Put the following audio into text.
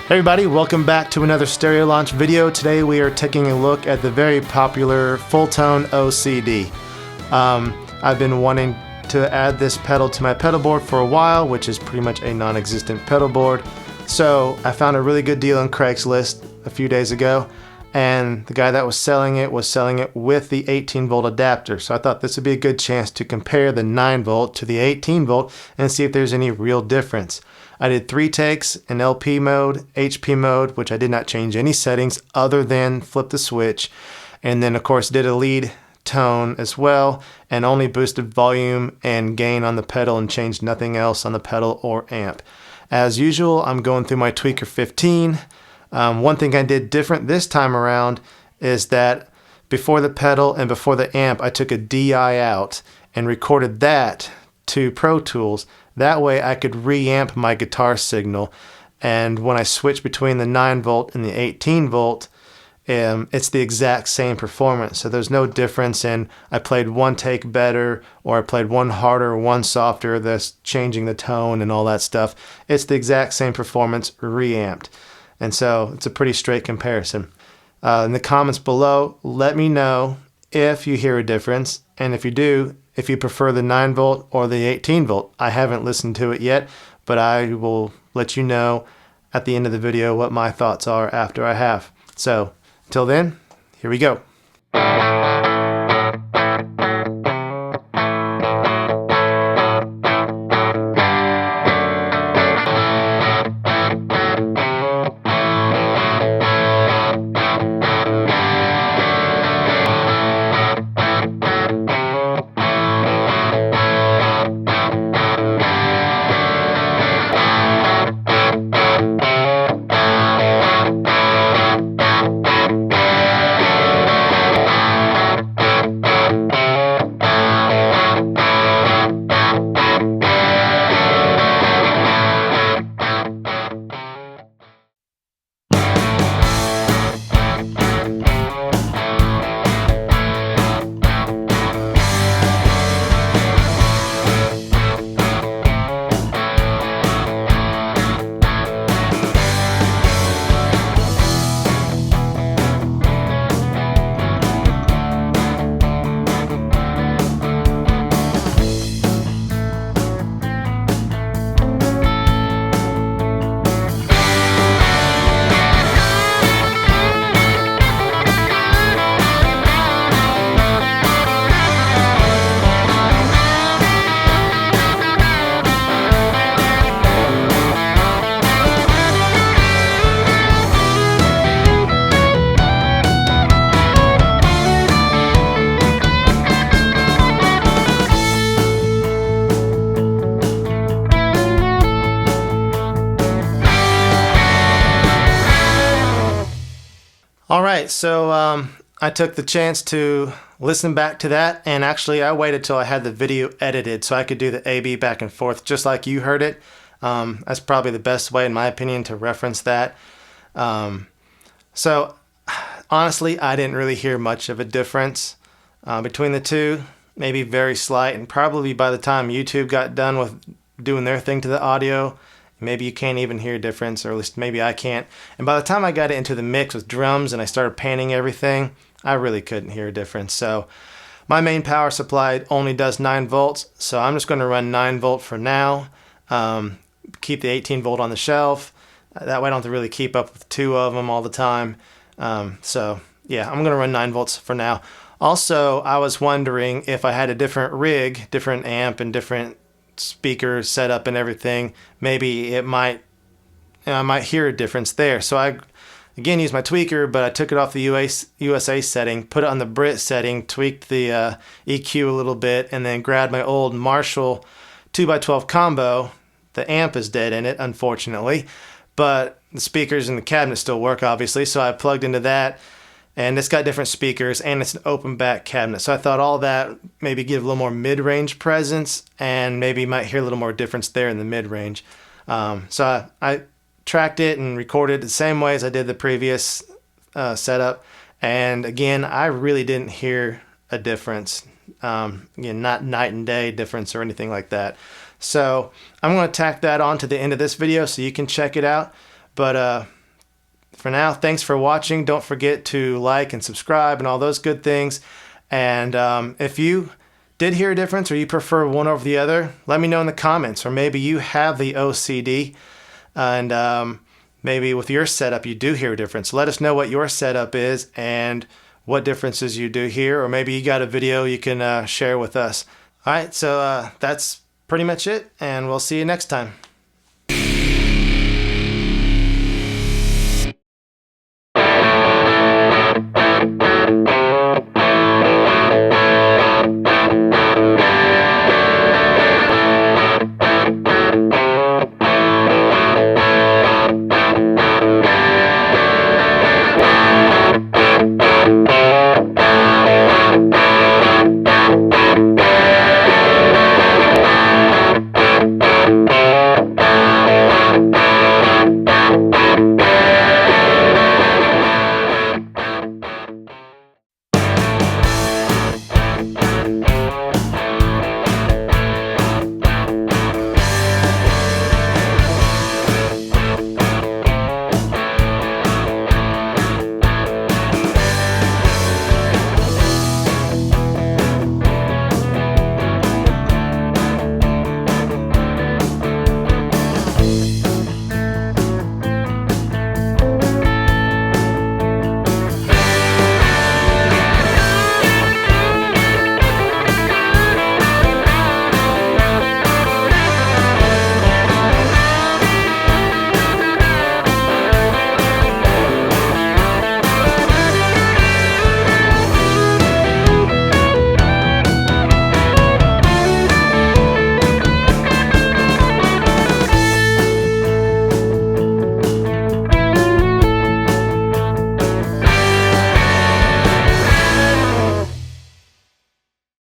Hey everybody, welcome back to another stereo launch video. Today we are taking a look at the very popular Fulltone OCD. I've been wanting to add this pedal to my pedal board for a while, which is pretty much a non-existent pedal board. So I found a really good deal on Craigslist a few days ago, and the guy that was selling it with the 18 volt adapter. So I thought this would be a good chance to compare the 9 volt to the 18 volt and see if there's any real difference. I did 3 takes in LP mode, HP mode, which I did not change any settings other than flip the switch, and then of course did a lead tone as well, and only boosted volume and gain on the pedal and changed nothing else on the pedal or amp. As usual, I'm going through my Tweaker 15. One thing I did different this time around is that before the pedal and before the amp, I took a DI out and recorded that to Pro Tools. That way I could reamp my guitar signal, and when I switch between the 9 volt and the 18 volt, it's the exact same performance. So there's no difference in I played one take better or I played one harder or one softer, thus changing the tone and all that stuff. It's the exact same performance reamped. And so it's a pretty straight comparison. In the comments below, let me know if you hear a difference, and if you do, if you prefer the 9 volt or the 18 volt. I haven't listened to it yet, but I will let you know at the end of the video what my thoughts are after I have. So until then, here we go. Alright, so I took the chance to listen back to that, and actually I waited till I had the video edited so I could do the A-B back and forth just like you heard it. That's probably the best way in my opinion to reference that. So honestly, I didn't really hear much of a difference between the two, maybe very slight, and probably by the time YouTube got done with doing their thing to the audio, maybe you can't even hear a difference, or at least maybe I can't. And by the time I got it into the mix with drums and I started panning everything, I really couldn't hear a difference. So my main power supply only does 9 volts, so I'm just going to run 9 volt for now. Keep the 18 volt on the shelf. That way I don't have to really keep up with 2 of them all the time. So yeah, I'm going to run 9 volts for now. Also, I was wondering if I had a different rig, different amp, and different speaker setup and everything, maybe it might, I might hear a difference there. So I again used my tweaker, but I took it off the USA setting, put it on the Brit setting, tweaked the EQ a little bit, and then grabbed my old Marshall 2x12 combo. The amp is dead in it, unfortunately, but the speakers and the cabinet still work, obviously, so I plugged into that, and it's got different speakers, and it's an open back cabinet. So I thought all that maybe give a little more mid-range presence, and maybe you might hear a little more difference there in the mid-range. So I tracked it and recorded the same way as I did the previous setup, and again, I really didn't hear a difference. Again, not night and day difference or anything like that. So I'm going to tack that on to the end of this video so you can check it out. But For now, thanks for watching. Don't forget to like and subscribe and all those good things. And if you did hear a difference or you prefer one over the other, let me know in the comments. Or maybe you have the OCD and maybe with your setup you do hear a difference. Let us know what your setup is and what differences you do hear. Or maybe you got a video you can share with us. Alright, so that's pretty much it, and we'll see you next time.